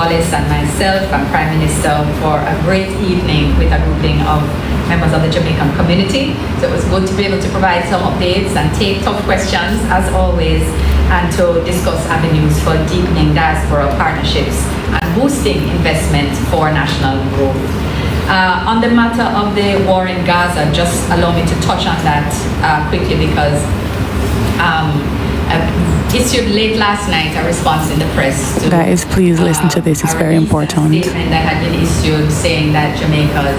Wallace and myself and Prime Minister for a great evening with a grouping of members of the Jamaican community. So it was good to be able to provide some updates and take tough questions as always, and to discuss avenues for deepening diaspora partnerships and boosting investment for national growth. On the matter of the war in Gaza, just allow me to touch on that quickly, because issued late last night a response in the press to... Guys, please listen to this, it's very important. A statement that had been issued saying that Jamaica's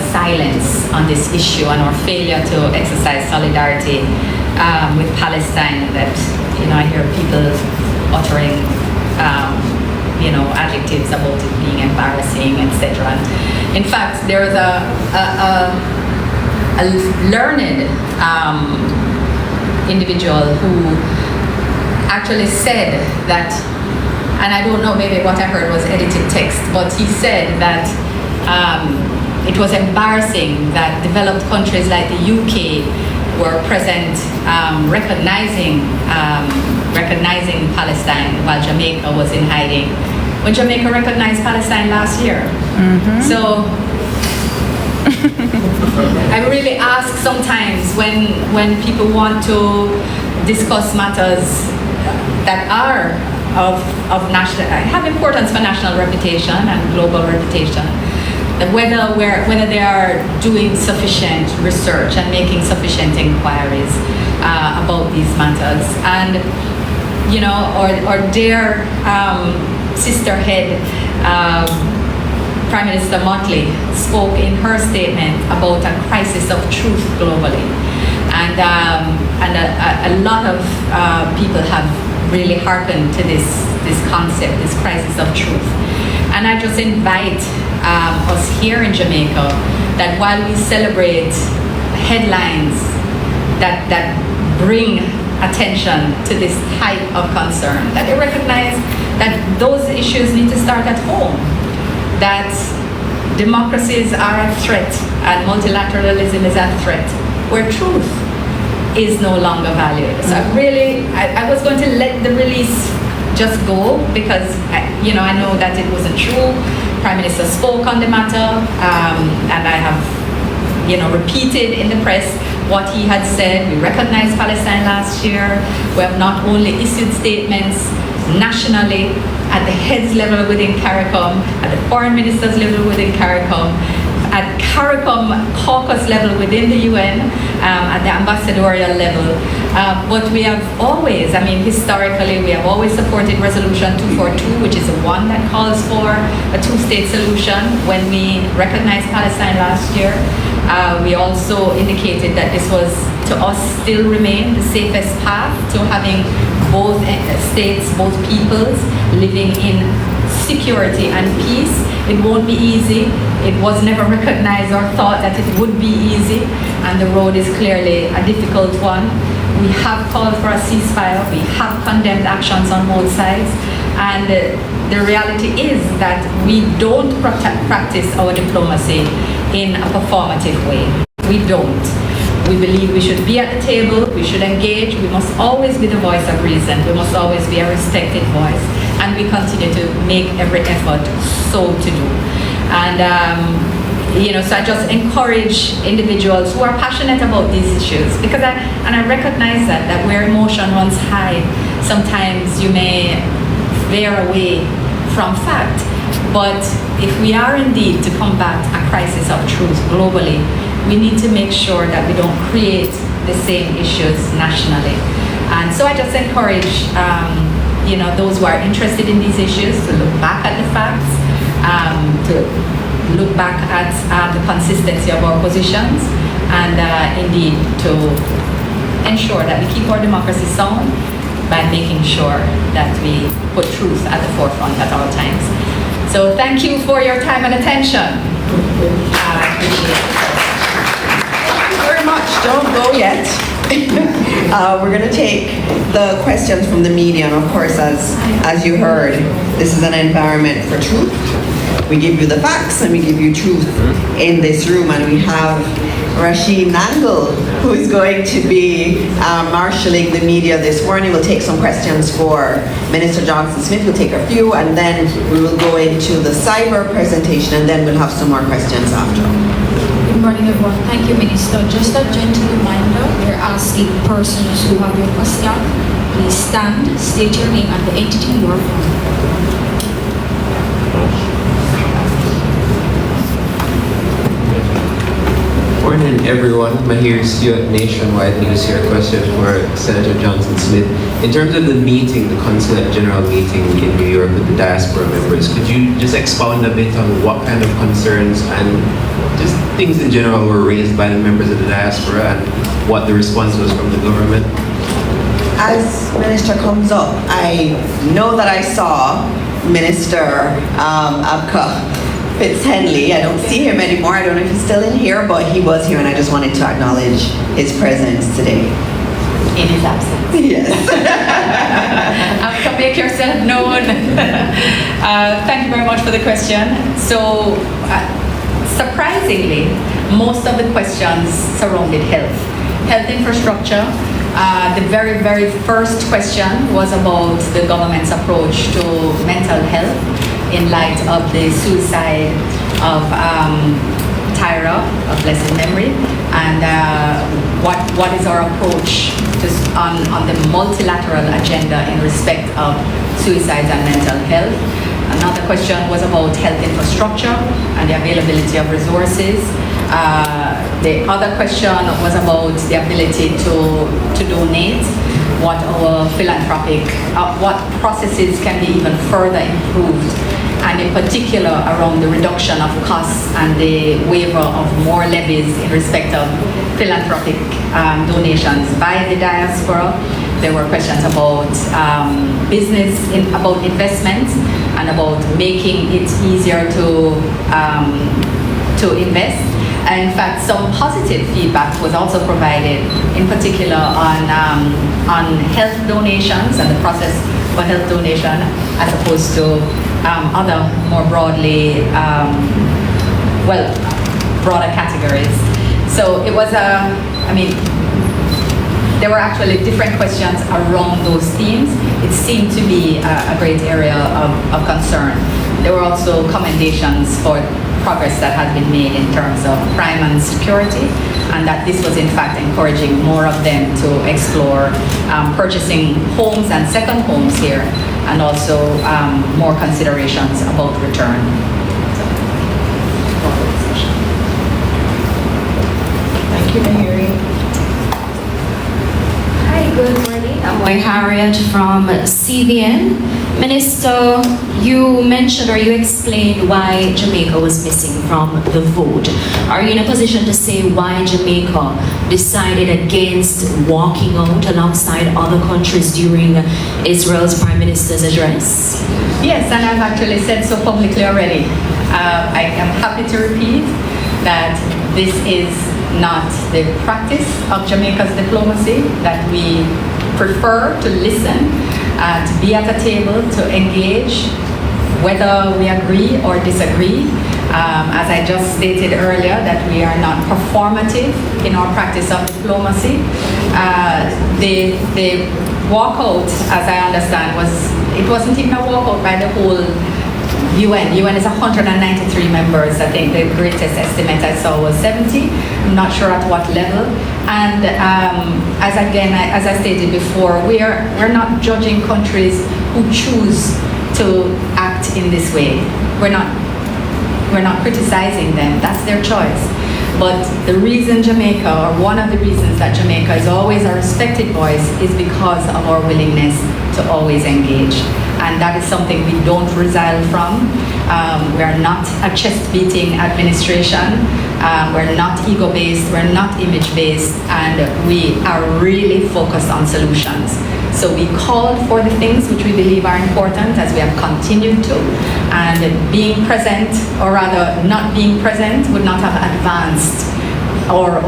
silence on this issue and our failure to exercise solidarity with Palestine, that, I hear people uttering, adjectives about it being embarrassing, etc. In fact, there was a learned individual who actually said that, and I don't know, maybe what I heard was edited text, but he said that it was embarrassing that developed countries like the UK were present recognizing Palestine while Jamaica was in hiding, when Jamaica recognized Palestine last year. Mm-hmm. So I really ask sometimes when people want to discuss matters that are of national, have importance for national reputation and global reputation, that whether they are doing sufficient research and making sufficient inquiries about these matters, and or their sister head, Prime Minister Motley, spoke in her statement about a crisis of truth globally, and a lot of people have really hearkened to this concept, this crisis of truth. And I just invite us here in Jamaica that while we celebrate headlines that bring attention to this type of concern, that they recognize that those issues need to start at home, that democracies are a threat and multilateralism is a threat where truth is no longer valued. So I was going to let the release just go, because I know that it wasn't true. Prime Minister spoke on the matter, and I have repeated in the press what he had said. We recognized Palestine last year. We have not only issued statements nationally at the heads level within CARICOM, at the foreign ministers level within CARICOM, at CARICOM caucus level within the UN, at the ambassadorial level. But we have always, historically, we have always supported Resolution 242, which is the one that calls for a two-state solution. When we recognized Palestine last year, we also indicated that this was, to us, still remain the safest path to having both states, both peoples living in security and peace. It won't be easy. It was never recognized or thought that it would be easy, and the road is clearly a difficult one. We have called for a ceasefire. We have condemned actions on both sides, and the reality is that we don't practice our diplomacy in a performative way. We don't. We believe we should be at the table, we should engage, we must always be the voice of reason, we must always be a respected voice, and we continue to make every effort so to do. And so I just encourage individuals who are passionate about these issues, because I recognize that where emotion runs high, sometimes you may veer away from fact. But if we are indeed to combat a crisis of truth globally, we need to make sure that we don't create the same issues nationally. And so I just encourage those who are interested in these issues to look back at the facts, to look back at the consistency of our positions, and indeed to ensure that we keep our democracy sound by making sure that we put truth at the forefront at all times. So thank you for your time and attention. I appreciate it. Very much. Don't go yet. We're going to take the questions from the media, and of course, as you heard, this is an environment for truth. We give you the facts and we give you truth in this room, and we have Rashid Nangle, who is going to be marshalling the media this morning. We'll take some questions for Minister Johnson Smith. We'll take a few, and then we will go into the cyber presentation, and then we'll have some more questions after. Good morning, everyone. Thank you, Minister. Just a gentle reminder, we're asking persons who have your question, please stand, state your name and the entity you are from. Morning, everyone. Mahir Stewart, Nationwide News here. Question for Senator Johnson Smith. In terms of the meeting, the Consulate General meeting in New York with the diaspora members, could you just expound a bit on what kind of concerns and just things in general were raised by the members of the diaspora and what the response was from the government? As Minister comes up, I know that I saw Minister Abka Fitz-Henley. I don't see him anymore. I don't know if he's still in here, but he was here, and I just wanted to acknowledge his presence today. In his absence. Yes. Abka, make yourself known. Thank you very much for the question. So, surprisingly, most of the questions surrounded health infrastructure. The very, very first question was about the government's approach to mental health in light of the suicide of Tyra, of blessed memory, and what is our approach on the multilateral agenda in respect of suicides and mental health. Another question was about health infrastructure and the availability of resources. The other question was about the ability to donate, what our philanthropic, what processes can be even further improved, and in particular around the reduction of costs and the waiver of more levies in respect of philanthropic donations by the diaspora. There were questions about business, about investment, and about making it easier to invest. And in fact, some positive feedback was also provided, in particular on health donations and the process for health donation, as opposed to other more broadly, broader categories. So it was there were actually different questions around those themes. It seemed to be a great area of concern. There were also commendations for progress that has been made in terms of crime and security, and that this was in fact encouraging more of them to explore purchasing homes and second homes here, and also more considerations about return. Thank you, Mahiri. Hi, good morning. I'm Moy Harriet from CVN. Minister, you mentioned or you explained why Jamaica was missing from the vote. Are you in a position to say why Jamaica decided against walking out alongside other countries during Israel's Prime Minister's address? Yes, and I've actually said so publicly already. I am happy to repeat that this is not the practice of Jamaica's diplomacy, that we prefer to listen, to be at a table, to engage, whether we agree or disagree. As I just stated earlier, that we are not performative in our practice of diplomacy. The walkout, as I understand, it wasn't even a walkout by the whole UN. UN is 193 members. I think the greatest estimate I saw was 70. I'm not sure at what level. And as I stated before, we're not judging countries who choose to act in this way. We're not criticizing them. That's their choice. But the reason Jamaica, or one of the reasons that Jamaica is always a respected voice, is because of our willingness to always engage. And that is something we don't resile from. We are not a chest-beating administration. We're not ego-based. We're not image-based. And we are really focused on solutions. So we called for the things which we believe are important, as we have continued to. And being present, or rather not being present, would not have advanced or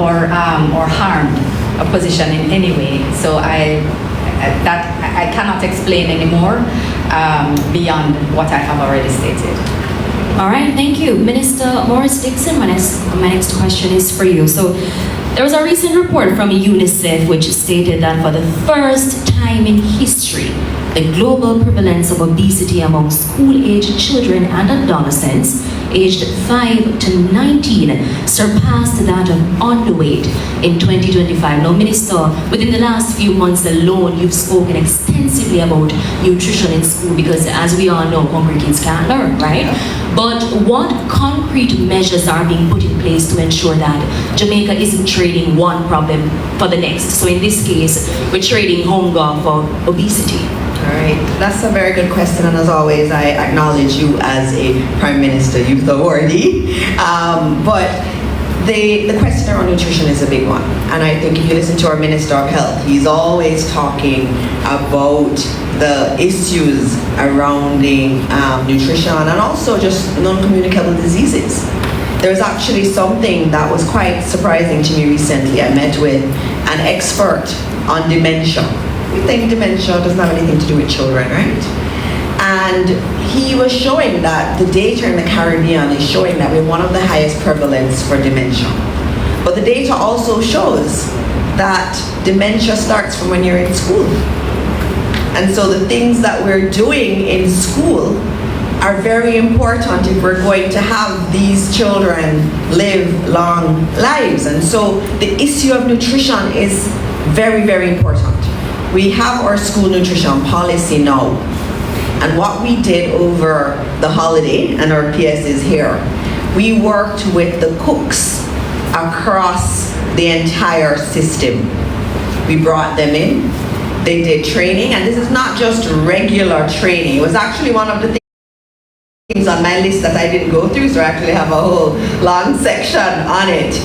harmed a position in any way. So I cannot explain anymore beyond what I have already stated. All right, thank you. Minister Maurice Dixon, my next question is for you. So There was a recent report from UNICEF which stated that for the first time in history, the global prevalence of obesity among school-aged children and adolescents aged 5 to 19 surpassed that of underweight in 2025. Now, Minister, within the last few months alone, you've spoken extensively about nutrition in school because, as we all know, hungry kids can't learn, right? But what concrete measures are being put in place to ensure that Jamaica isn't trading one problem for the next? So in this case, we're trading hunger for obesity. All right, that's a very good question, and as always, I acknowledge you as a Prime Minister Youth Awardee. But the question around nutrition is a big one, and I think if you listen to our Minister of Health, he's always talking about the issues surrounding nutrition and also just non-communicable diseases. There's actually something that was quite surprising to me recently. I met with an expert on dementia. We think dementia doesn't have anything to do with children, right? And he was showing that the data in the Caribbean is showing that we're one of the highest prevalence for dementia. But the data also shows that dementia starts from when you're in school. And so the things that we're doing in school are very important if we're going to have these children live long lives. And so the issue of nutrition is very, very important. We have our school nutrition policy now, and what we did over the holiday, and our PS is here, we worked with the cooks across the entire system. We brought them in, they did training, and this is not just regular training. It was actually one of the things on my list that I didn't go through, so I actually have a whole long section on it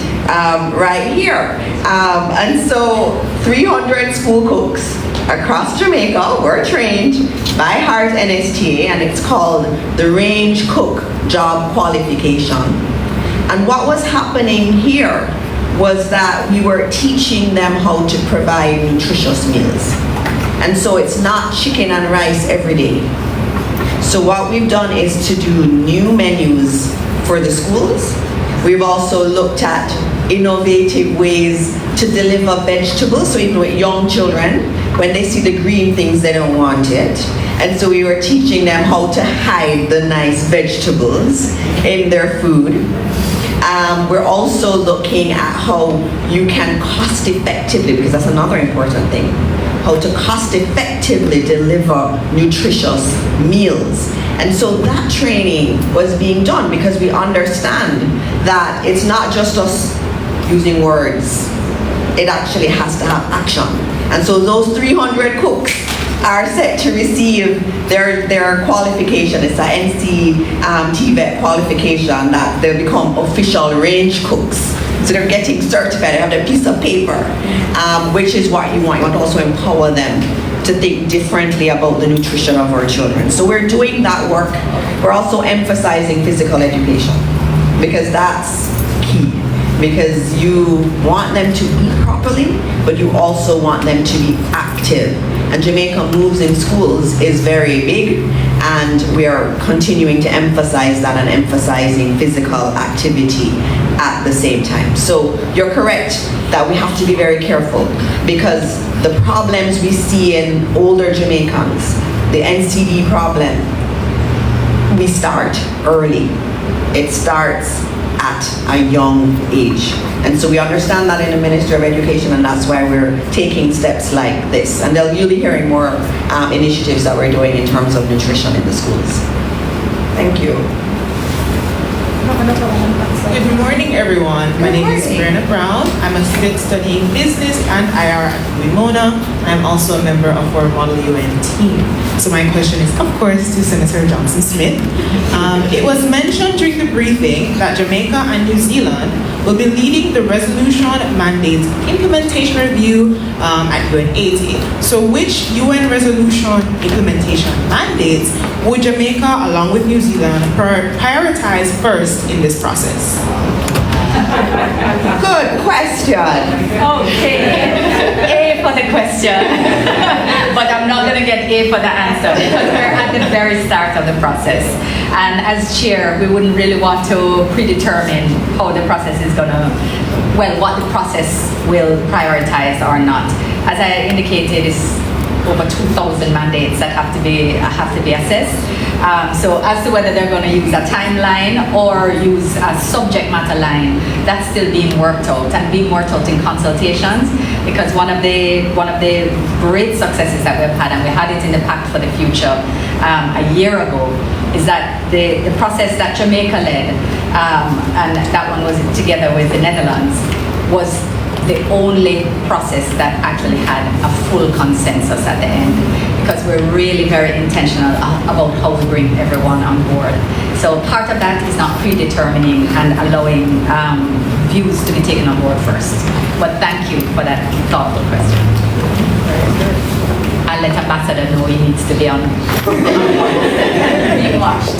right here. And so 300 school cooks across Jamaica were trained by Heart NSTA, and it's called the Range Cook Job Qualification. And what was happening here was that we were teaching them how to provide nutritious meals. And so it's not chicken and rice every day. So what we've done is to do new menus for the schools. We've also looked at innovative ways to deliver vegetables. So even with young children, when they see the green things, they don't want it. And so we were teaching them how to hide the nice vegetables in their food. We're also looking at how you can cost effectively, because that's another important thing, how to cost effectively deliver nutritious meals. And so that training was being done because we understand that it's not just us using words, it actually has to have action. And so those 300 cooks are set to receive their qualification. It's a NC-TVET qualification that they'll become official range cooks. So they're getting certified, they have their piece of paper, which is what you want. You want to also empower them to think differently about the nutrition of our children. So we're doing that work. We're also emphasizing physical education, because that's key. Because you want them to eat properly, but you also want them to be active. And Jamaica Moves in Schools is very big, and we are continuing to emphasize that and emphasizing physical activity at the same time. So you're correct that we have to be very careful, because the problems we see in older Jamaicans, the NCD problem, we start early. It starts at a young age. And so we understand that in the Ministry of Education, and that's why we're taking steps like this. And you'll be hearing more initiatives that we're doing in terms of nutrition in the schools. Thank you. Good morning, everyone. My name is Brenna Brown. I'm a student studying business and IR at Wimona. I'm also a member of our Model UN team. So my question is, of course, to Senator Johnson Smith. It was mentioned during the briefing that Jamaica and New Zealand will be leading the resolution mandates implementation review at UN80. So which UN resolution implementation mandates would Jamaica, along with New Zealand, prioritize first in this process? Good question. Okay. A for the question. but I'm not going to get A for the answer because we're at the very start of the process. And as chair, we wouldn't really want to predetermine how the process is going to, well, what the process will prioritize or not. As I indicated, it's over 2,000 mandates that have to be assessed. So as to whether they're going to use a timeline or use a subject matter line, that's still being worked out and being worked out in consultations. Because one of the great successes that we've had, and we had it in the Pact for the Future a year ago, is that the process that Jamaica led, and that one was together with the Netherlands, was the only process that actually had a full consensus at the end, because we're really very intentional about how we bring everyone on board. So part of that is not predetermining and allowing views to be taken on board first. But thank you for that thoughtful question. I'll let Ambassador know he needs to be on being watched.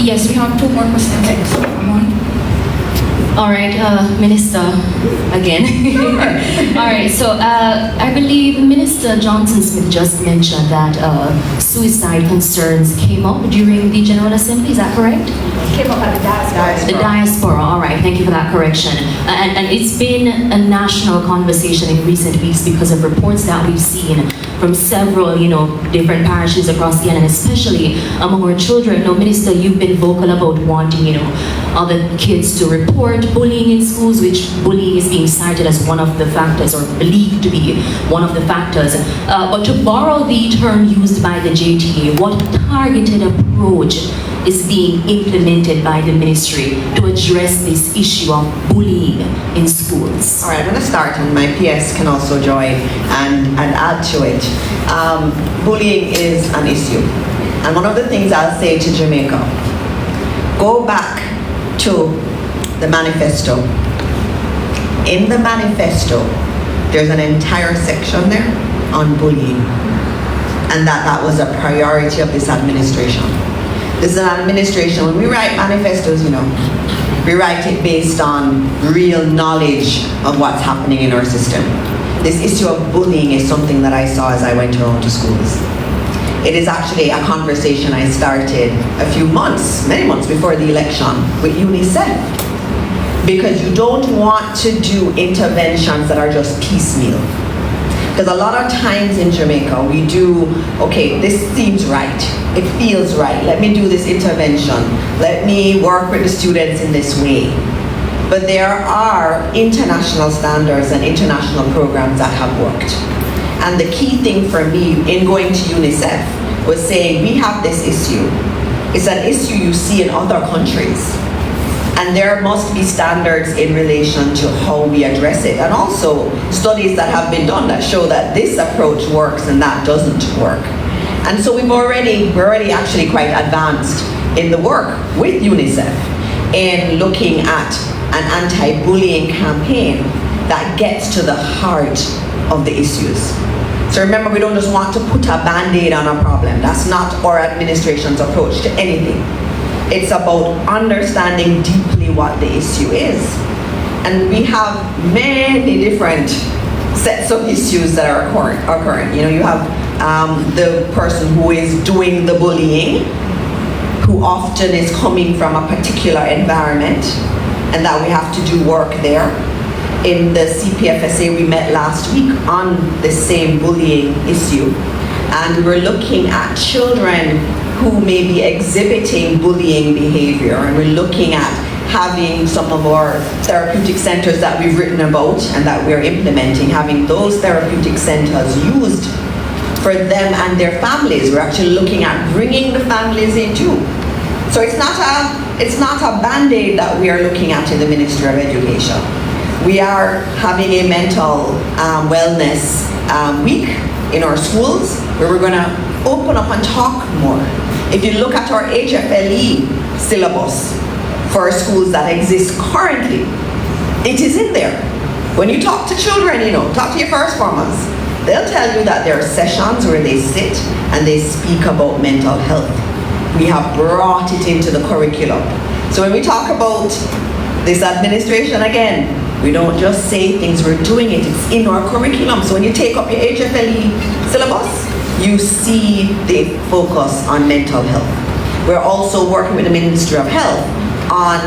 Yes, we have 2 more questions. One. All right, Minister, again. All right, so I believe Minister Johnson-Smith just mentioned that suicide concerns came up during the General Assembly, is that correct? Came up at the diaspora. The diaspora, all right, thank you for that correction. And it's been a national conversation in recent weeks because of reports that we've seen from several, different parishes across the island, especially among our children. Now, Minister, you've been vocal about wanting, other kids to report bullying in schools, which bullying is being cited as one of the factors, or believed to be one of the factors. But to borrow the term used by the JTA, what targeted approach is being implemented by the ministry to address this issue of bullying in schools? All right, I'm going to start, and my PS can also join and add to it. Bullying is an issue. And one of the things I'll say to Jamaica, go back to the manifesto. In the manifesto, there's an entire section there on bullying, and that was a priority of this administration. This is an administration, when we write manifestos, we write it based on real knowledge of what's happening in our system. This issue of bullying is something that I saw as I went around to schools. It is actually a conversation I started a few months, many months before the election with UNICEF. Because you don't want to do interventions that are just piecemeal. Because a lot of times in Jamaica, we do, okay, this seems right. It feels right. Let me do this intervention. Let me work with the students in this way. But there are international standards and international programs that have worked. And the key thing for me in going to UNICEF was saying, we have this issue. It's an issue you see in other countries. And there must be standards in relation to how we address it. And also studies that have been done that show that this approach works and that doesn't work. And so we're already actually quite advanced in the work with UNICEF in looking at an anti-bullying campaign that gets to the heart of the issues. So remember, we don't just want to put a band-aid on a problem. That's not our administration's approach to anything. It's about understanding deeply what the issue is. And we have many different sets of issues that are occurring. You have the person who is doing the bullying, who often is coming from a particular environment, and that we have to do work there. In the CPFSA, we met last week on the same bullying issue, and we were looking at children who may be exhibiting bullying behavior, and we're looking at having some of our therapeutic centers that we've written about and that we're implementing, having those therapeutic centers used for them and their families. We're actually looking at bringing the families in too. So it's not a band-aid that we are looking at in the Ministry of Education. We are having a mental wellness week in our schools where we're going to open up and talk more. If you look at our HFLE syllabus for schools that exist currently, it is in there. When you talk to children, talk to your first formers, they'll tell you that there are sessions where they sit and they speak about mental health. We have brought it into the curriculum. So when we talk about this administration, again, we don't just say things, we're doing it. It's in our curriculum. So when you take up your HFLE syllabus, you see the focus on mental health. We're also working with the Ministry of Health on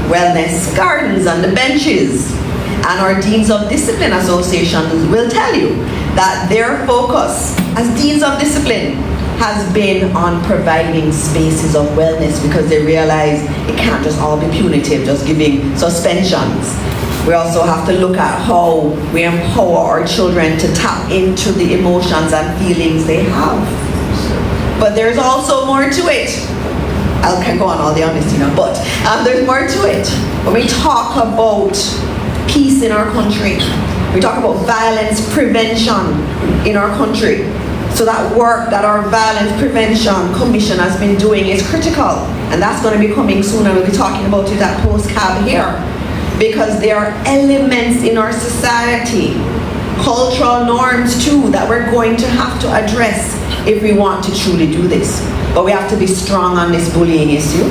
wellness gardens on the benches. And our Deans of Discipline Associations will tell you that their focus as Deans of Discipline has been on providing spaces of wellness, because they realize it can't just all be punitive, just giving suspensions. We also have to look at how we empower our children to tap into the emotions and feelings they have. But there's also more to it. I can go on all the honesty now, but there's more to it. When we talk about peace in our country, we talk about violence prevention in our country. So that work that our Violence Prevention Commission has been doing is critical. And that's going to be coming soon, and we'll be talking about it at post-cab here. Because there are elements in our society, cultural norms too, that we're going to have to address if we want to truly do this. But we have to be strong on this bullying issue.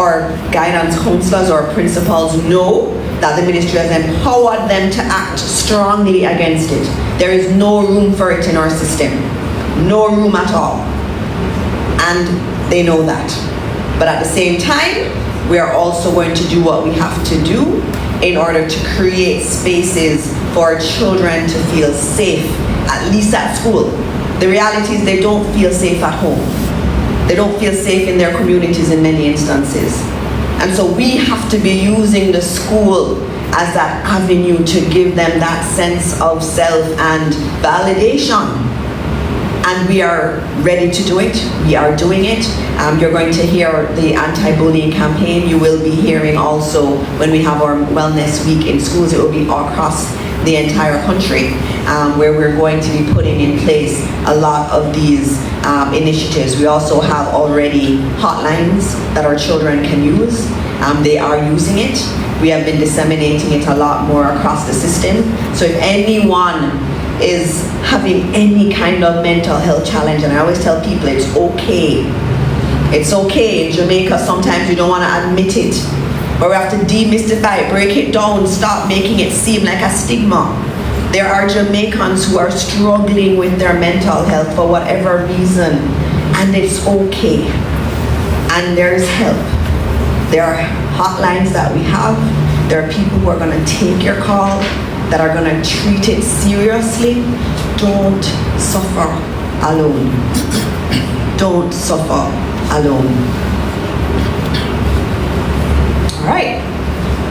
Our guidance counselors or principals know that the ministry has empowered them to act strongly against it. There is no room for it in our system. No room at all. And they know that. But at the same time, we are also going to do what we have to do in order to create spaces for children to feel safe, at least at school. The reality is they don't feel safe at home. They don't feel safe in their communities in many instances. And so we have to be using the school as that avenue to give them that sense of self and validation. And we are ready to do it. We are doing it. You're going to hear the anti-bullying campaign. You will be hearing also when we have our Wellness Week in schools. It will be across the entire country, where we're going to be putting in place a lot of these initiatives. We also have already hotlines that our children can use. They are using it. We have been disseminating it a lot more across the system. So if anyone is having any kind of mental health challenge, and I always tell people it's okay. It's okay. In Jamaica, sometimes you don't want to admit it, but we have to demystify it, break it down, stop making it seem like a stigma. There are Jamaicans who are struggling with their mental health for whatever reason, and it's okay. And there's help. There are hotlines that we have. There are people who are going to take your call, that are going to treat it seriously. Don't suffer alone. Don't suffer alone. All right.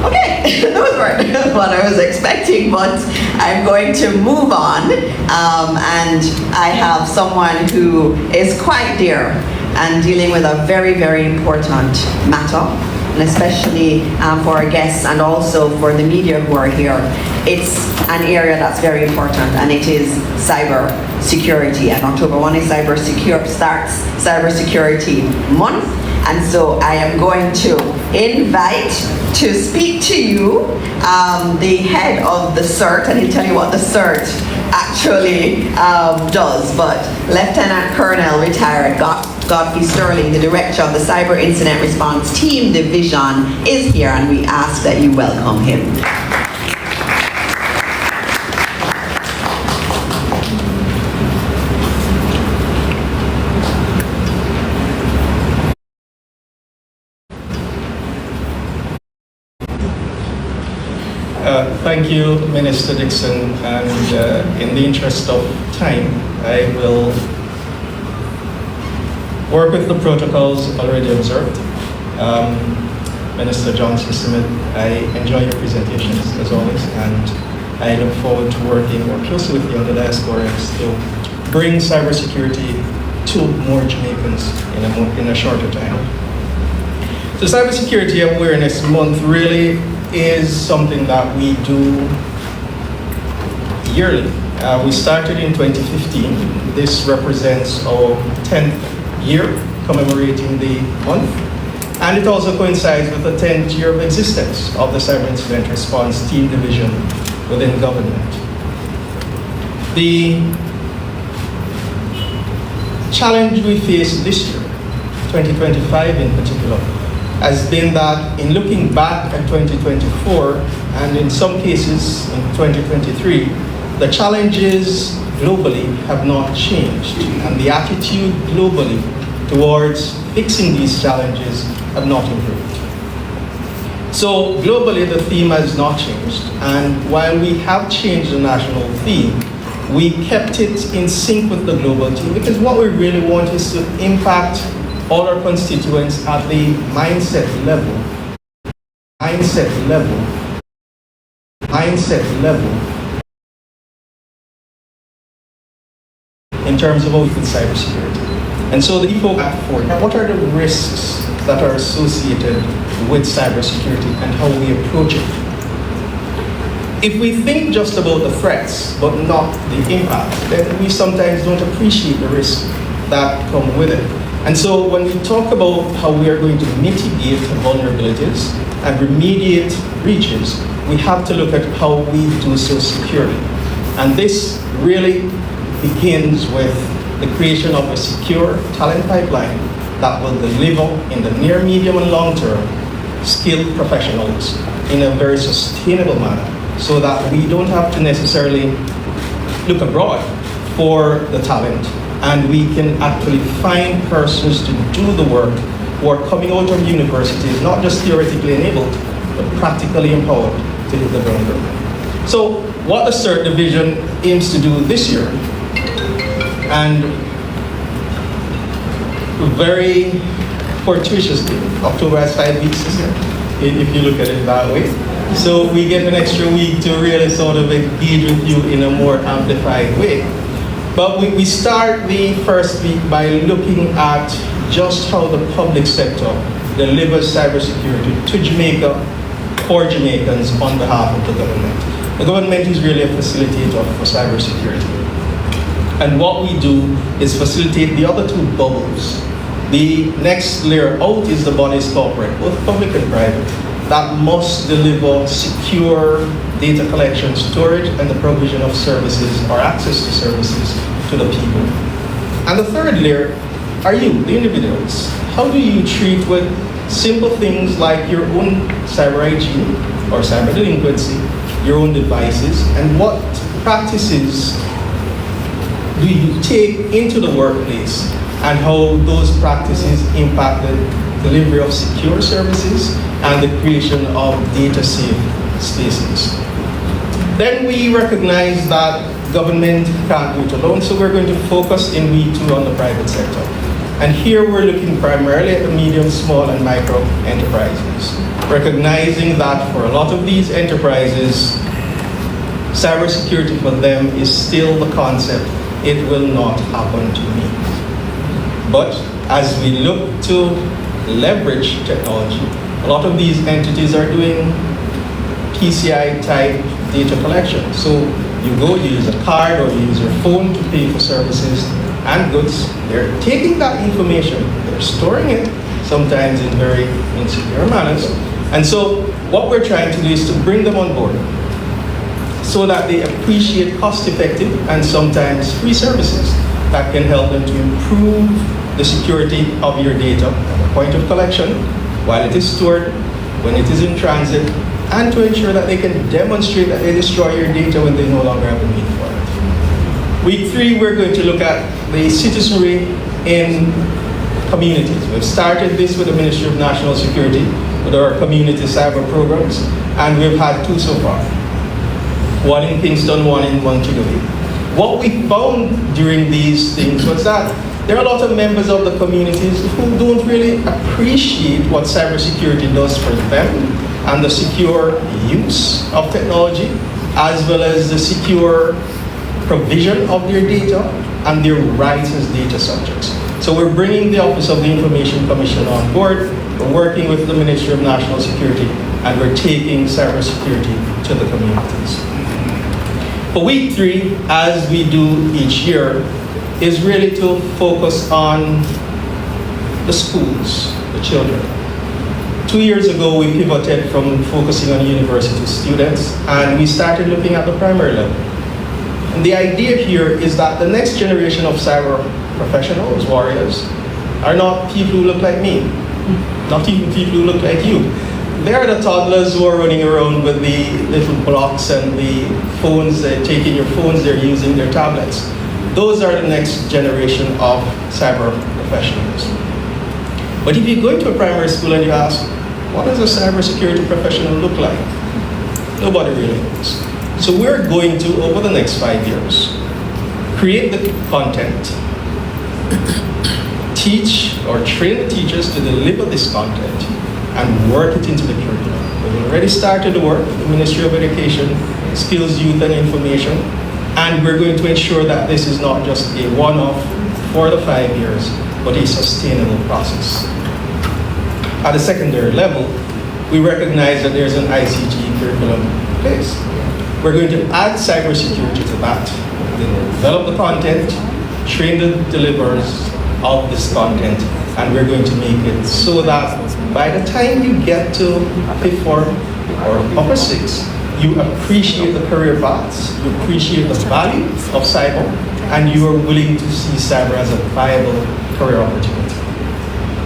Okay, those weren't what I was expecting, but I'm going to move on. And I have someone who is quite dear and dealing with a very, very important matter, and especially for our guests and also for the media who are here. It's an area that's very important, and it is cyber security. And October 1 is starts Cybersecurity Month. And so I am going to invite to speak to you the head of the CERT, and he'll tell you what the CERT actually does. But Lieutenant Colonel retired Godfrey Sterling, the director of the Cyber Incident Response Team Division, is here, and we ask that you welcome him. Thank you, Minister Dixon, and in the interest of time, I will work with the protocols already observed. Minister Johnson Smith, I enjoy your presentations as always, and I look forward to working more closely with you on the diasporas to bring cybersecurity to more Jamaicans in a shorter time. So Cybersecurity Awareness Month really is something that we do yearly. We started in 2015. This represents our 10th year commemorating the month. And it also coincides with the 10th year of existence of the Cyber Incident Response Team Division within government. The challenge we face this year, 2025 in particular, has been that in looking back at 2024 and in some cases in 2023, the challenges globally have not changed, and the attitude globally towards fixing these challenges have not improved. So globally, the theme has not changed, and while we have changed the national theme, we kept it in sync with the global theme, because what we really want is to impact all our constituents at the mindset level, in terms of open cybersecurity. And so the people at forward, what are the risks that are associated with cybersecurity and how we approach it? If we think just about the threats but not the impact, then we sometimes don't appreciate the risks that come with it. And so when we talk about how we are going to mitigate vulnerabilities and remediate breaches, we have to look at how we do so securely. And this really begins with the creation of a secure talent pipeline that will deliver in the near, medium, and long term skilled professionals in a very sustainable manner, so that we don't have to necessarily look abroad for the talent, and we can actually find persons to do the work who are coming out of universities, not just theoretically enabled, but practically empowered to hit the ground running. So what the CERT division aims to do this year, and very fortuitously, October has 5 weeks this year, if you look at it that way. So we get an extra week to really sort of engage with you in a more amplified way. But we start the first week by looking at just how the public sector delivers cybersecurity to Jamaica for Jamaicans on behalf of the government. The government is really a facilitator for cybersecurity. And what we do is facilitate the other two bubbles. The next layer out is the bodies corporate, both public and private, that must deliver secure data collection, storage, and the provision of services or access to services to the people. And the third layer are you, the individuals. How do you treat with simple things like your own cyber hygiene or cyber delinquency, your own devices, and what practices do you take into the workplace, and how those practices impact the delivery of secure services and the creation of data-safe spaces. Then we recognize that government can't do it alone, so we're going to focus in week 2 on the private sector. And here we're looking primarily at the medium, small, and micro enterprises, recognizing that for a lot of these enterprises, cybersecurity for them is still the concept, it will not happen to me. But as we look to leverage technology, a lot of these entities are doing PCI type data collection. So you go, you use a card or you use your phone to pay for services and goods. They're taking that information, they're storing it, sometimes in very insecure manners. And so what we're trying to do is to bring them on board so that they appreciate cost-effective and sometimes free services that can help them to improve the security of your data at the point of collection, while it is stored, when it is in transit, and to ensure that they can demonstrate that they destroy your data when they no longer have a need for it. Week 3, we're going to look at the citizenry in communities. We've started this with the Ministry of National Security, with our community cyber programs, and we've had 2 so far. One in Kingston, one in Montego. What we found during these things was that there are a lot of members of the communities who don't really appreciate what cybersecurity does for them and the secure use of technology, as well as the secure provision of their data and their rights as data subjects. So we're bringing the Office of the Information Commission on board, we're working with the Ministry of National Security, and we're taking cybersecurity to the communities. For week 3, as we do each year, is really to focus on the schools, the children. 2 years ago, we pivoted from focusing on university students, and we started looking at the primary level. And the idea here is that the next generation of cyber professionals, warriors, are not people who look like me, not even people who look like you. They are the toddlers who are running around with the little blocks and the phones, taking your phones, they're using their tablets. Those are the next generation of cyber professionals. But if you go into a primary school and you ask, what does a cybersecurity professional look like? Nobody really knows. So we're going to, over the next 5 years, create the content, teach or train the teachers to deliver this content, and work it into the curriculum. We've already started the work with the Ministry of Education, Skills, Youth and Information, and we're going to ensure that this is not just a one-off for the 5 years, but a sustainable process. At the secondary level, we recognize that there's an ICT curriculum in place. We're going to add cybersecurity to that. We'll develop the content, train the deliverers of this content, and we're going to make it so that by the time you get to Fifth Form or Upper Six, you appreciate the career paths, you appreciate the value of cyber, and you are willing to see cyber as a viable career opportunity.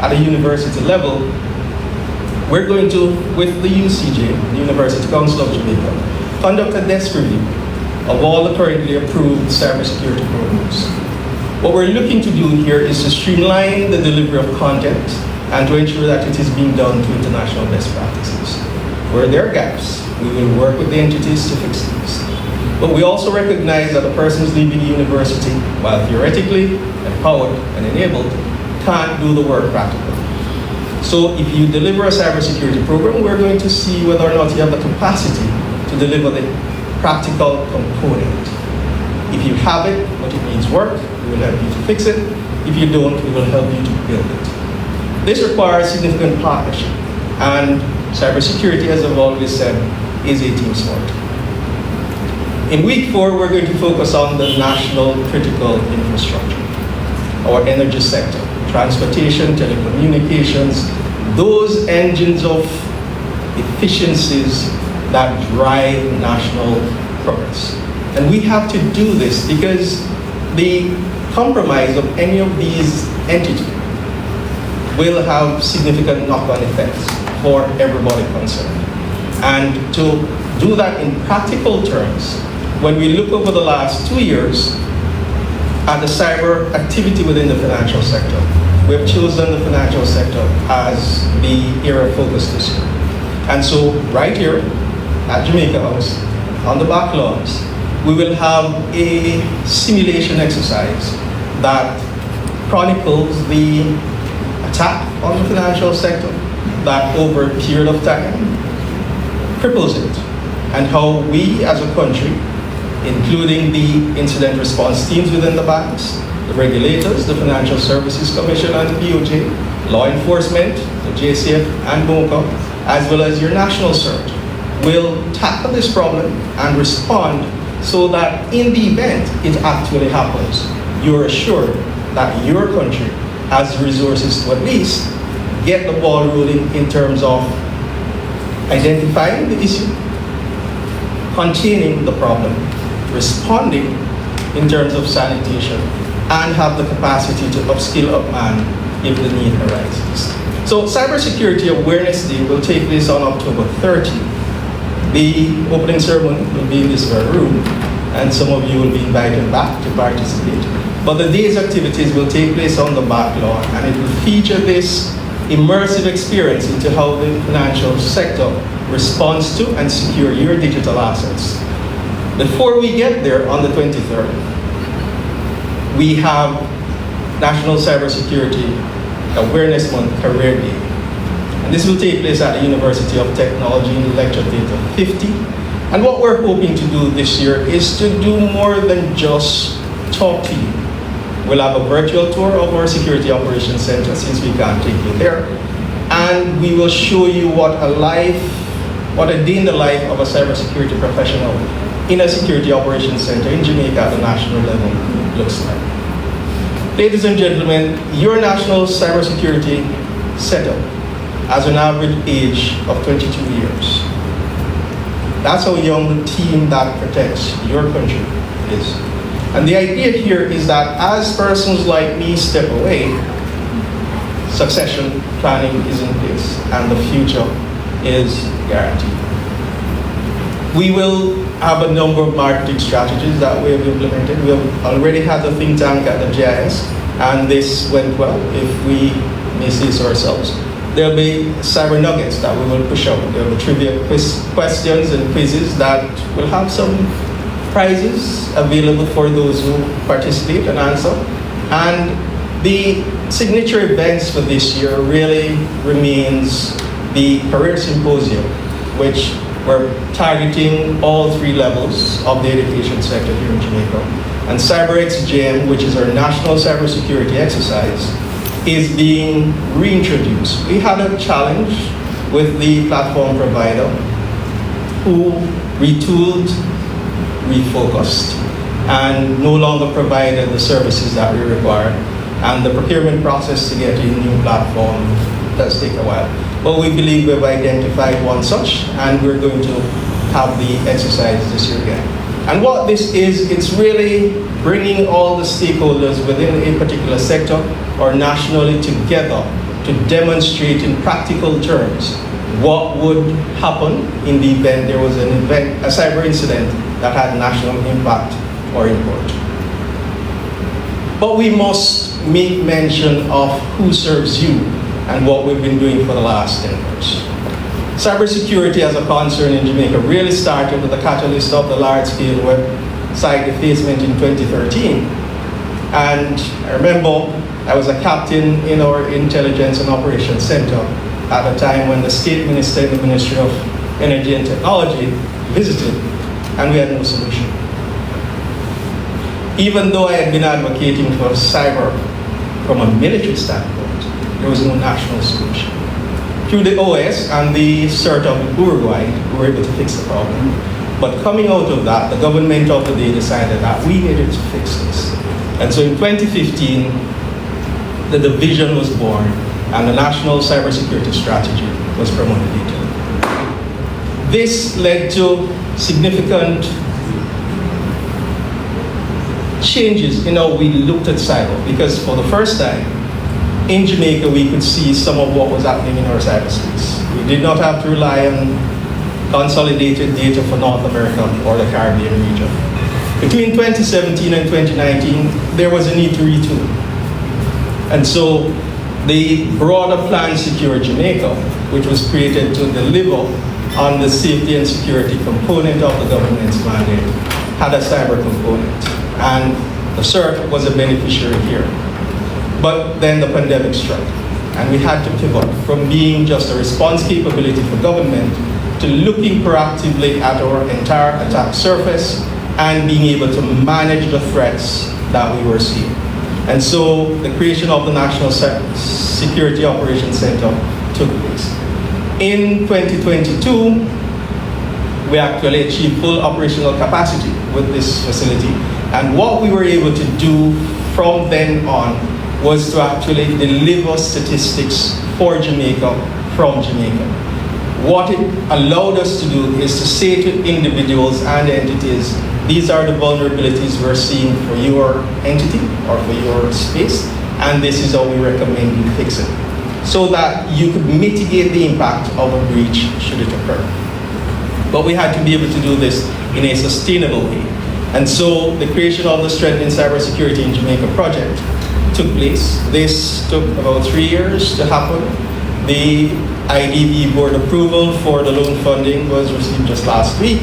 At the university level, we're going to, with the UCJ, the University Council of Jamaica, conduct a desk review of all the currently approved cybersecurity programs. What we're looking to do here is to streamline the delivery of content and to ensure that it is being done to international best practices. Where there are gaps, we will work with the entities to fix these. But we also recognize that the persons leaving university, while theoretically empowered and enabled, can't do the work practically. So if you deliver a cybersecurity program, we're going to see whether or not you have the capacity to deliver the practical component. If you have it, but it needs work, we will help you to fix it. If you don't, we will help you to build it. This requires significant partnership, and cybersecurity, as I've always said, is a team sport. In week 4, we're going to focus on the national critical infrastructure, our energy sector, transportation, telecommunications, those engines of efficiencies that drive national progress. And we have to do this because the compromise of any of these entities will have significant knock-on effects for everybody concerned. And to do that in practical terms, when we look over the last 2 years at the cyber activity within the financial sector, we have chosen the financial sector as the area of focus this year. And so right here at Jamaica House, on the back lawns, we will have a simulation exercise that chronicles the attack on the financial sector that over a period of time cripples it, and how we as a country, including the incident response teams within the banks, the regulators, the Financial Services Commission and the DOJ, law enforcement, the JCF and MOCA, as well as your national CERT, will tackle this problem and respond so that in the event it actually happens, you're assured that your country has the resources to at least get the ball rolling in terms of identifying the issue, containing the problem, responding in terms of sanitation, and have the capacity to upskill up man if the need arises. So Cybersecurity Awareness Day will take place on October 30. The opening ceremony will be in this very room, and some of you will be invited back to participate. But the day's activities will take place on the back lawn, and it will feature this immersive experience into how the financial sector responds to and secure your digital assets. Before we get there on the 23rd, we have National Cybersecurity Awareness Month Career Day. And this will take place at the University of Technology in Lecture Theatre 50. And what we're hoping to do this year is to do more than just talk to you. We'll have a virtual tour of our Security Operations Center since we can't take you there. And we will show you what a day in the life of a cybersecurity professional in a Security Operations Center in Jamaica at the national level looks like. Ladies and gentlemen, your national cybersecurity setup has an average age of 22 years. That's how young the team that protects your country is. And the idea here is that as persons like me step away, succession planning is in place and the future is guaranteed. We will have a number of marketing strategies that we have implemented. We have already had the think tank at the GIS, and this went well, if we may say so ourselves. There'll be cyber nuggets that we will push out. There will be trivia questions and quizzes that will have some prizes available for those who participate and answer. And the signature events for this year really remains the Career Symposium, which we're targeting all 3 levels of the education sector here in Jamaica. And CyberXGM, which is our national cybersecurity exercise, is being reintroduced. We had a challenge with the platform provider who retooled, refocused, and no longer provided the services that we require. And the procurement process to get a new platform does take a while. But we believe we've identified one such, and we're going to have the exercise this year again. And what this is, it's really bringing all the stakeholders within a particular sector or nationally together to demonstrate in practical terms what would happen in the event there was a cyber incident that had national impact or import. But we must make mention of who serves you and what we've been doing for the last 10 years. Cybersecurity as a concern in Jamaica really started with the catalyst of the large-scale website defacement in 2013. And I remember I was a captain in our Intelligence and Operations Center at a time when the State Minister in the Ministry of Energy and Technology visited, and we had no solution. Even though I had been advocating for cyber from a military standpoint, there was no national solution. Through the OS and the CERT of Uruguay, we were able to fix the problem. But coming out of that, the government of the day decided that we needed to fix this. And so in 2015, the division was born, and the National Cybersecurity Strategy was promulgated. This led to significant changes in how we looked at cyber, because for the first time in Jamaica, we could see some of what was happening in our cyberspace. We did not have to rely on consolidated data for North America or the Caribbean region. Between 2017 and 2019, there was a need to retool. And so the broader Plan Secure Jamaica, which was created to deliver on the safety and security component of the government's mandate, had a cyber component. And the CERT was a beneficiary here. But then the pandemic struck, and we had to pivot from being just a response capability for government to looking proactively at our entire attack surface and being able to manage the threats that we were seeing. And so the creation of the National Security Operations Center took place. In 2022, we actually achieved full operational capacity with this facility. And what we were able to do from then on was to actually deliver statistics for Jamaica from Jamaica. What it allowed us to do is to say to individuals and entities, these are the vulnerabilities we're seeing for your entity or for your space, and this is how we recommend you fix it, so that you could mitigate the impact of a breach should it occur. But we had to be able to do this in a sustainable way. And so the creation of the Strengthening Cybersecurity in Jamaica project took place. This took about 3 years to happen. The IDB board approval for the loan funding was received just last week,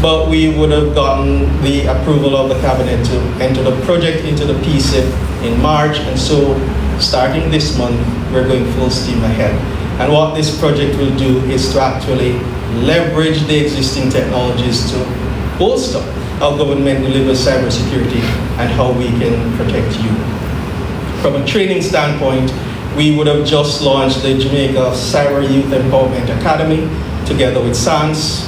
but we would have gotten the approval of the cabinet to enter the project into the PSIP in March, and so starting this month, we're going full steam ahead. And what this project will do is to actually leverage the existing technologies to bolster how government delivers cybersecurity and how we can protect you. From a training standpoint, we would have just launched the Jamaica Cyber Youth Empowerment Academy together with SANS.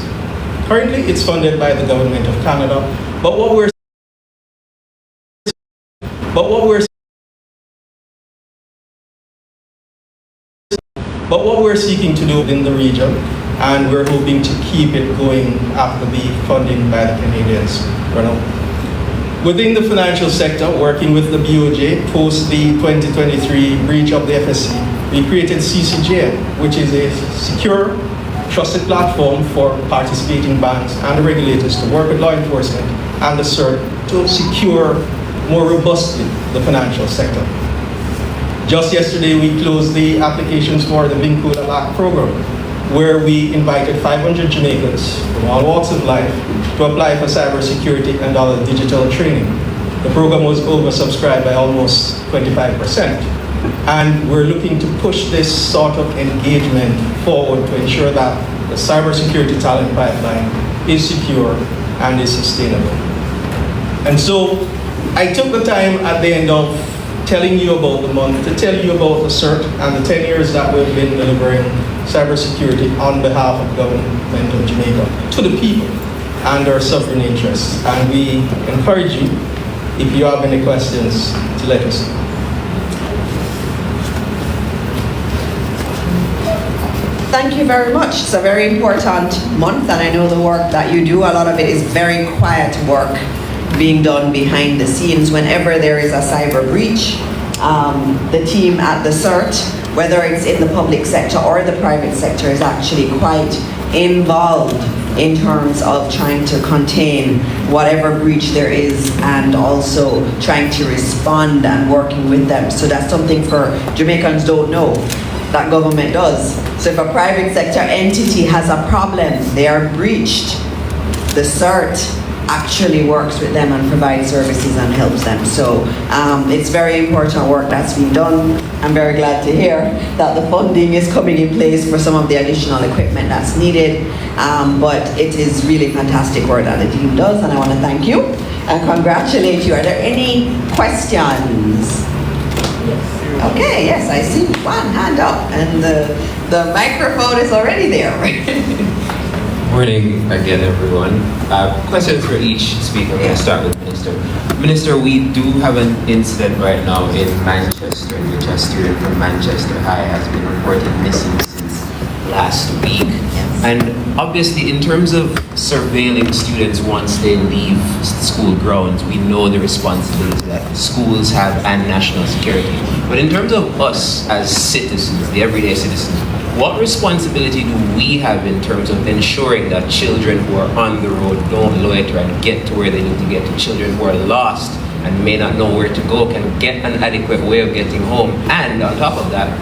Currently, it's funded by the government of Canada, but what we're seeking to do in the region, and we're hoping to keep it going after the funding by the Canadians. Within the financial sector, working with the BOJ, post the 2023 breach of the FSC, we created CCJM, which is a secure trusted platform for participating banks and the regulators to work with law enforcement and the CERT to secure more robustly the financial sector. Just yesterday, we closed the applications for the Vincula LAC program, where we invited 500 Jamaicans from all walks of life to apply for cybersecurity and other digital training. The program was oversubscribed by almost 25%. And we're looking to push this sort of engagement forward to ensure that the cybersecurity talent pipeline is secure and is sustainable. And so I took the time at the end of telling you about the month to tell you about the CERT and the 10 years that we've been delivering cybersecurity on behalf of government of Jamaica to the people and their sovereign interests. And we encourage you, if you have any questions, to let us know. Thank you very much. It's a very important month, and I know the work that you do, a lot of it is very quiet work being done behind the scenes. Whenever there is a cyber breach, the team at the CERT, whether it's in the public sector or the private sector, is actually quite involved in terms of trying to contain whatever breach there is and also trying to respond and working with them. So that's something for Jamaicans don't know that government does. So if a private sector entity has a problem, they are breached, the CERT actually works with them and provides services and helps them. So it's very important work that's been done. I'm very glad to hear that the funding is coming in place for some of the additional equipment that's needed. But it is really fantastic work that the team does, and I want to thank you and congratulate you. Are there any questions? Okay, yes, I see one hand up, and the microphone is already there. Morning again, everyone. Questions for each speaker. I'm going to start with Minister. Minister, we do have an incident right now in Manchester, in which a student from Manchester High has been reported missing since last week. Yes. And obviously, in terms of surveilling students once they leave school grounds, we know the responsibility that schools have and national security. But in terms of us as citizens, the everyday citizens, what responsibility do we have in terms of ensuring that children who are on the road don't loiter and get to where they need to get to? Children who are lost and may not know where to go can get an adequate way of getting home. And on top of that,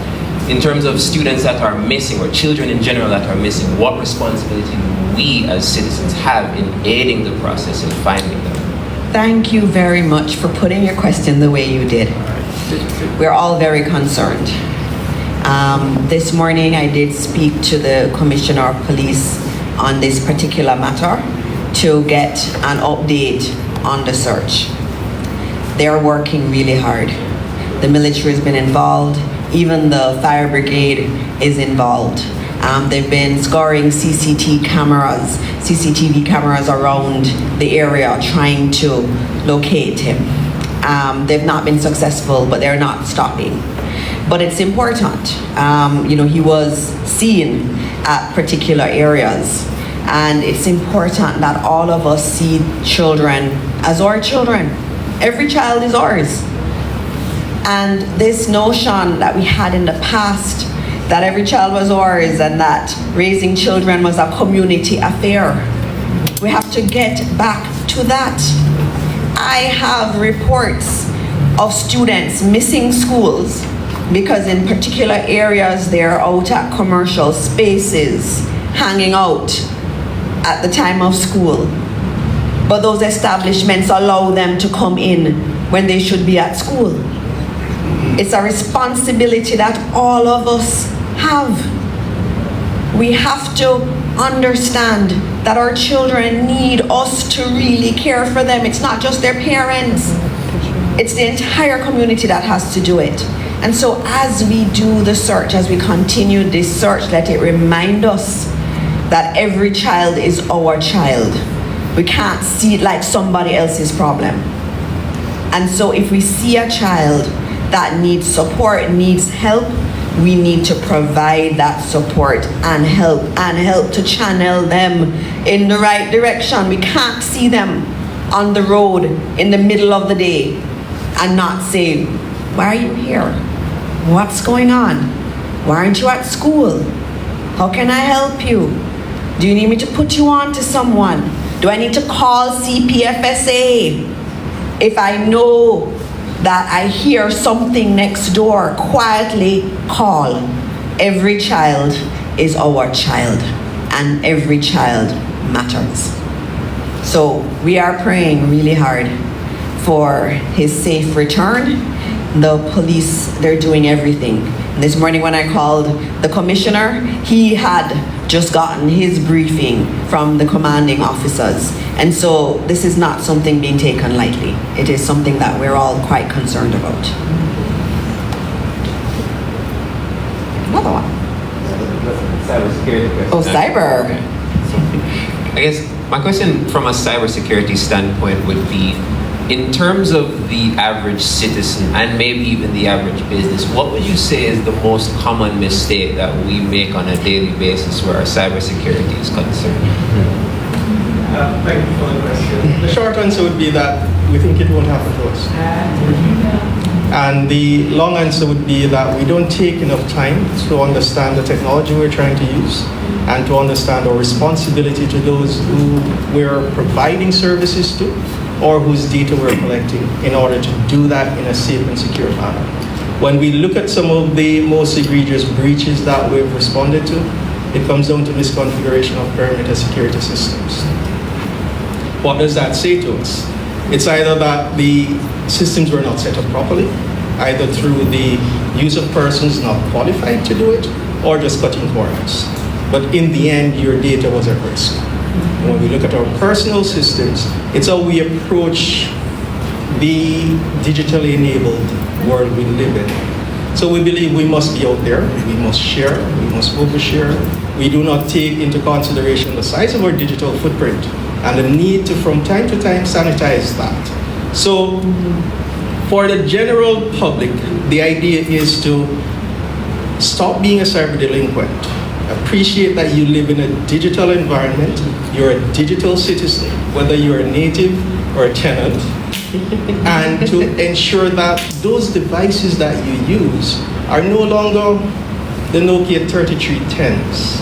in terms of students that are missing, or children in general that are missing, what responsibility do we as citizens have in aiding the process of finding them? Thank you very much for putting your question the way you did. We're all very concerned. This morning I did speak to the Commissioner of Police on this particular matter to get an update on the search. They're working really hard. The military has been involved. Even the fire brigade is involved. They've been scoring CCTV cameras around the area trying to locate him. They've not been successful, but they're not stopping. But it's important. He was seen at particular areas, and it's important that all of us see children as our children. Every child is ours. And this notion that we had in the past that every child was ours and that raising children was a community affair, we have to get back to that. I have reports of students missing schools because in particular areas they're out at commercial spaces, hanging out at the time of school. But those establishments allow them to come in when they should be at school. It's a responsibility that all of us have. We have to understand that our children need us to really care for them. It's not just their parents. It's the entire community that has to do it. And so as we do the search, as we continue this search, let it remind us that every child is our child. We can't see it like somebody else's problem. And so if we see a child that needs support, needs help, we need to provide that support and help to channel them in the right direction. We can't see them on the road in the middle of the day and not say, why are you here? What's going on? Why aren't you at school? How can I help you? Do you need me to put you on to someone? Do I need to call CPFSA? If I know that I hear something next door, quietly call. Every child is our child, and every child matters. So we are praying really hard for his safe return. The police, they're doing everything. This morning when I called the commissioner, he had just gotten his briefing from the commanding officers. And so this is not something being taken lightly. It is something that we're all quite concerned about. Another one. Cybersecurity question. Oh, cyber. I guess my question from a cybersecurity standpoint would be, in terms of the average citizen and maybe even the average business, what would you say is the most common mistake that we make on a daily basis where our cybersecurity is concerned? Thank you for the question. The short answer would be that we think it won't happen to us. And the long answer would be that we don't take enough time to understand the technology we're trying to use and to understand our responsibility to those who we're providing services to or whose data we're collecting in order to do that in a safe and secure manner. When we look at some of the most egregious breaches that we've responded to, it comes down to misconfiguration of perimeter security systems. What does that say to us? It's either that the systems were not set up properly, either through the use of persons not qualified to do it, or just cutting corners. But in the end, your data was at risk. When we look at our personal systems, it's how we approach the digitally enabled world we live in. So we believe we must be out there, we must share, we must overshare. We do not take into consideration the size of our digital footprint and the need to, from time to time, sanitize that. So for the general public, the idea is to stop being a cyber delinquent. Appreciate that you live in a digital environment, you're a digital citizen, whether you're a native or a tenant, and to ensure that those devices that you use are no longer the Nokia 3310s.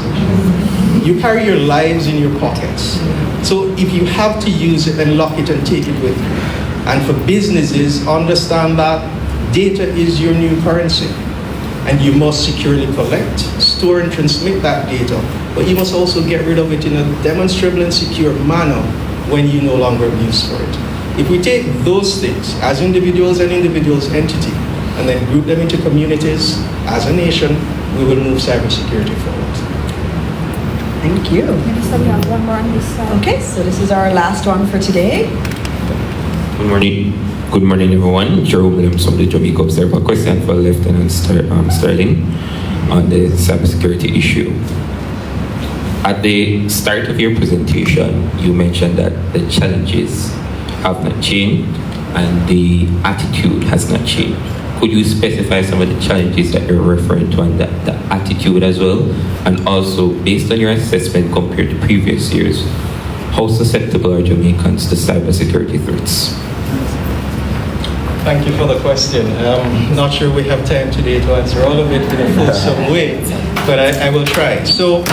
You carry your lives in your pockets. So if you have to use it, then lock it and take it with you. And for businesses, understand that data is your new currency. And you must securely collect, store, and transmit that data. But you must also get rid of it in a demonstrable and secure manner when you no longer have use for it. If we take those things as individuals and individuals' entity, and then group them into communities as a nation, we will move cybersecurity forward. Thank you. Minister, we have one more on this side. Okay, so this is our last one for today. Good morning. Good morning, everyone. Jerome Williams from the Jamaica Observer. Question for Lieutenant Sterling on the cybersecurity issue. At the start of your presentation, you mentioned that the challenges have not changed and the attitude has not changed. Could you specify some of the challenges that you're referring to and the attitude as well? And also, based on your assessment compared to previous years, how susceptible are Jamaicans to cybersecurity threats? Thank you for the question. Not sure we have time today to answer all of it in a fulsome way, but I will try. So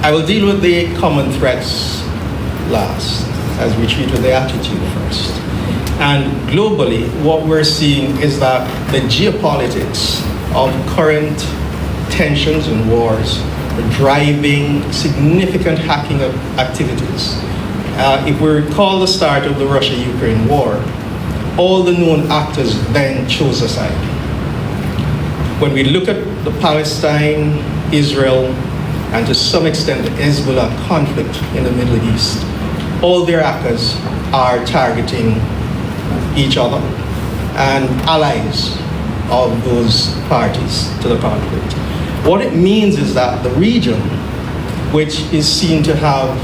I will deal with the common threats last, as we treat with the attitude first. And globally, what we're seeing is that the geopolitics of current tensions and wars are driving significant hacking activities. If we recall the start of the Russia-Ukraine war, all the known actors then chose a side. When we look at the Palestine, Israel, and to some extent the Hezbollah conflict in the Middle East, all their actors are targeting each other and allies of those parties to the conflict. What it means is that the region, which is seen to have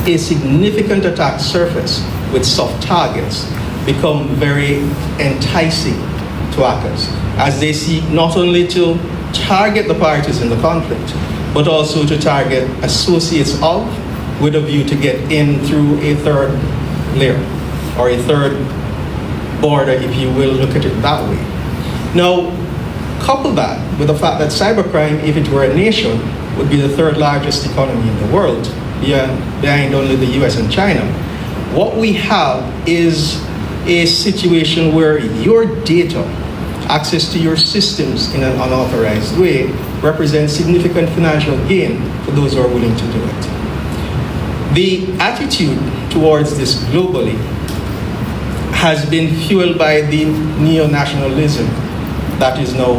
a significant attack surface with soft targets, become very enticing to hackers as they seek not only to target the parties in the conflict, but also to target associates of, with a view to get in through a third layer or a third border, if you will look at it that way. Now, Couple that with the fact that cybercrime, if it were a nation, would be the third largest economy in the world, behind only the US and China. What we have is a situation where your data, access to your systems in an unauthorized way, represents significant financial gain for those who are willing to do it. The attitude towards this globally has been fueled by the neo-nationalism that is now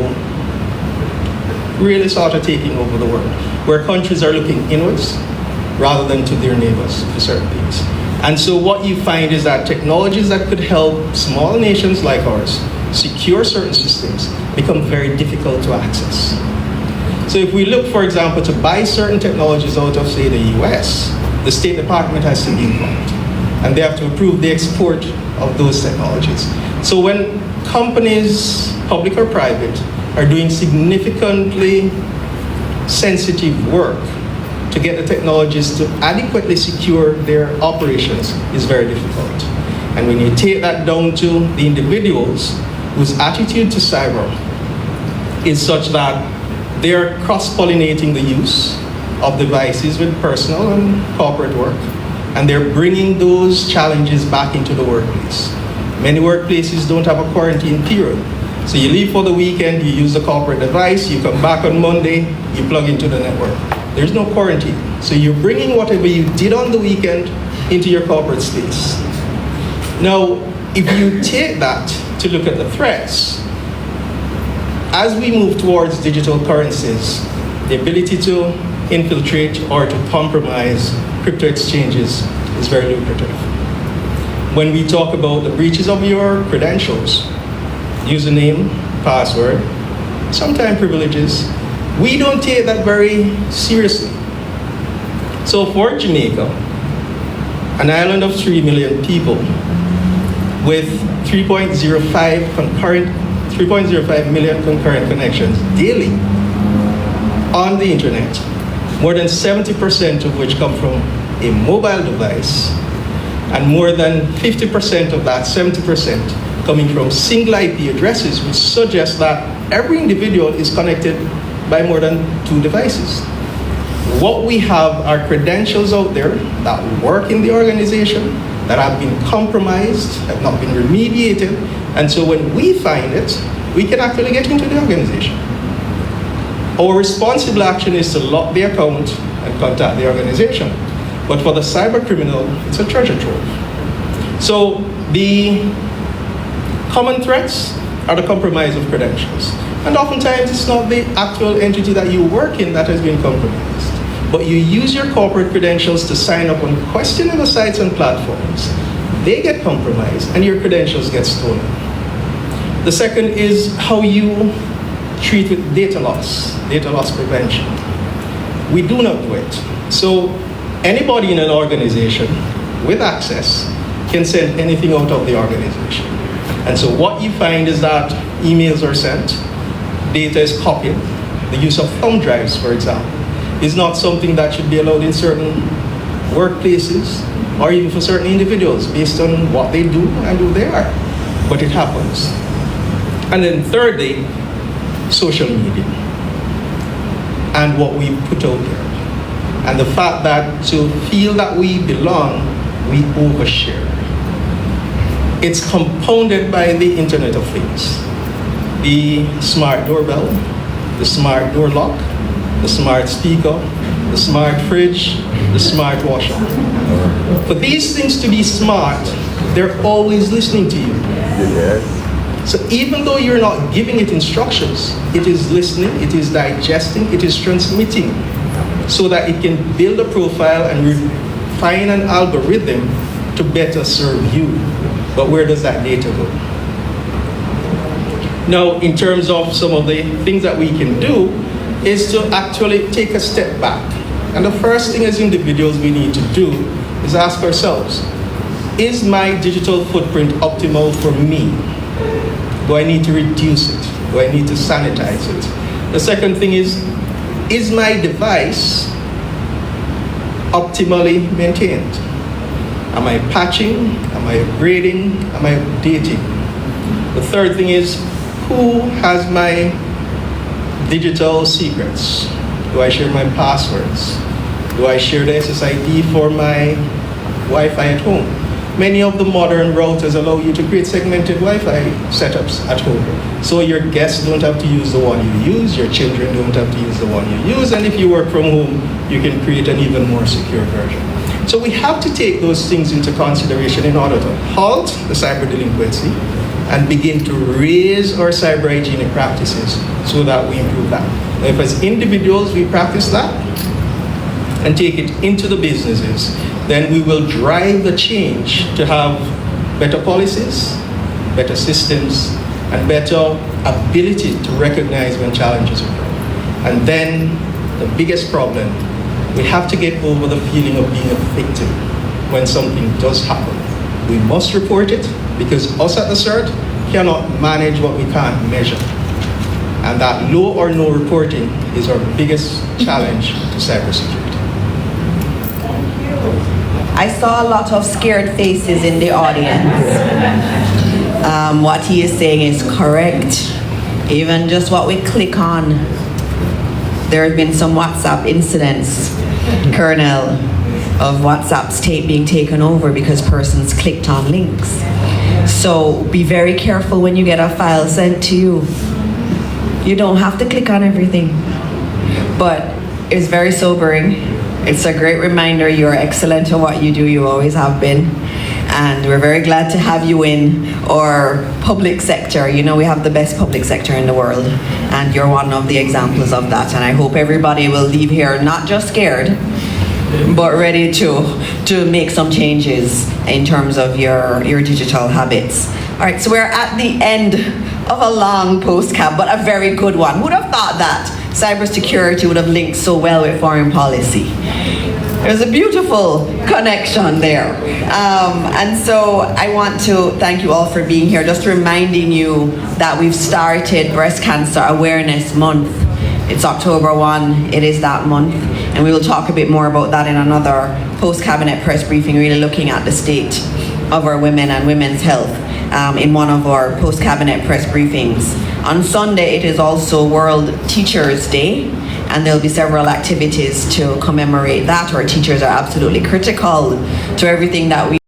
really sort of taking over the world, where countries are looking inwards rather than to their neighbors for certain things. And so what you find is that technologies that could help small nations like ours secure certain systems become very difficult to access. So if we look, for example, to buy certain technologies out of, say, the US, the State Department has to be involved, and they have to approve the export of those technologies. So when companies, public or private, are doing significantly sensitive work to get the technologies to adequately secure their operations is very difficult. And when you take that down to the individuals whose attitude to cyber is such that they're cross-pollinating the use of devices with personal and corporate work, and they're bringing those challenges back into the workplace. Many workplaces don't have a quarantine period. So you leave for the weekend, you use the corporate device, you come back on Monday, you plug into the network. There's no quarantine. So you're bringing whatever you did on the weekend into your corporate space. Now, if you take that to look at the threats, as we move towards digital currencies, the ability to infiltrate or to compromise crypto exchanges is very lucrative. When we talk about the breaches of your credentials, username, password, sometimes privileges, we don't take that very seriously. So for Jamaica, an island of 3 million people with 3.05 million concurrent connections daily on the internet, more than 70% of which come from a mobile device, and more than 50% of that, 70%, coming from single IP addresses, which suggests that every individual is connected by more than 2 devices. What we have are credentials out there that work in the organization, that have been compromised, have not been remediated, and so when we find it, we can actually get into the organization. Our responsible action is to lock the account and contact the organization. But for the cyber criminal, it's a treasure trove. So the common threats are the compromise of credentials. And oftentimes it's not the actual entity that you work in that has been compromised, but you use your corporate credentials to sign up on questionable sites and platforms. They get compromised and your credentials get stolen. The second is how you treat with data loss prevention. We do not do it. So anybody in an organization with access can send anything out of the organization. And so what you find is that emails are sent, data is copied. The use of thumb drives, for example, is not something that should be allowed in certain workplaces or even for certain individuals based on what they do and who they are. But it happens. And then thirdly, social media and what we put out there. And the fact that to feel that we belong, we overshare. It's compounded by the Internet of Things. The smart doorbell, the smart door lock, the smart speaker, the smart fridge, the smart washer. For these things to be smart, they're always listening to you. So even though you're not giving it instructions, it is listening, it is digesting, it is transmitting, so that it can build a profile and refine an algorithm to better serve you. But where does that data go? Now, in terms of some of the things that we can do, is to actually take a step back. And the first thing as individuals we need to do is ask ourselves, is my digital footprint optimal for me? Do I need to reduce it? Do I need to sanitize it? The second thing is my device optimally maintained? Am I patching? Am I upgrading? Am I updating? The third thing is, who has my digital secrets? Do I share my passwords? Do I share the SSID for my Wi-Fi at home? Many of the modern routers allow you to create segmented Wi-Fi setups at home. So your guests don't have to use the one you use, your children don't have to use the one you use, and if you work from home, you can create an even more secure version. So we have to take those things into consideration in order to halt the cyber delinquency and begin to raise our cyber hygienic practices so that we improve that. If as individuals we practice that and take it into the businesses, then we will drive the change to have better policies, better systems, and better ability to recognize when challenges occur. And then the biggest problem, we have to get over the feeling of being a victim when something does happen. We must report it because us at the CERT cannot manage what we can't measure. And that low or no reporting is our biggest challenge to cybersecurity. I saw a lot of scared faces in the audience. What he is saying is correct. Even just what we click on. There have been some WhatsApp incidents, Colonel, of WhatsApps being taken over because persons clicked on links. So be very careful when you get a file sent to you. You don't have to click on everything. But it's very sobering. It's a great reminder you're excellent at what you do, you always have been. And we're very glad to have you in our public sector. You know, we have the best public sector in the world, and you're one of the examples of that. And I hope everybody will leave here not just scared, but ready to make some changes in terms of your digital habits. All right, so we're at the end of a long postcard, but a very good one. Who would have thought that cybersecurity would have linked so well with foreign policy? There's a beautiful connection there. And so I want to thank you all for being here, just reminding you that we've started Breast Cancer Awareness Month. It's October 1, it is that month, and we will talk a bit more about that in another post-cabinet press briefing, really looking at the state of our women and women's health in one of our post-cabinet press briefings. On Sunday, it is also World Teachers Day, and there'll be several activities to commemorate that. Our teachers are absolutely critical to everything that we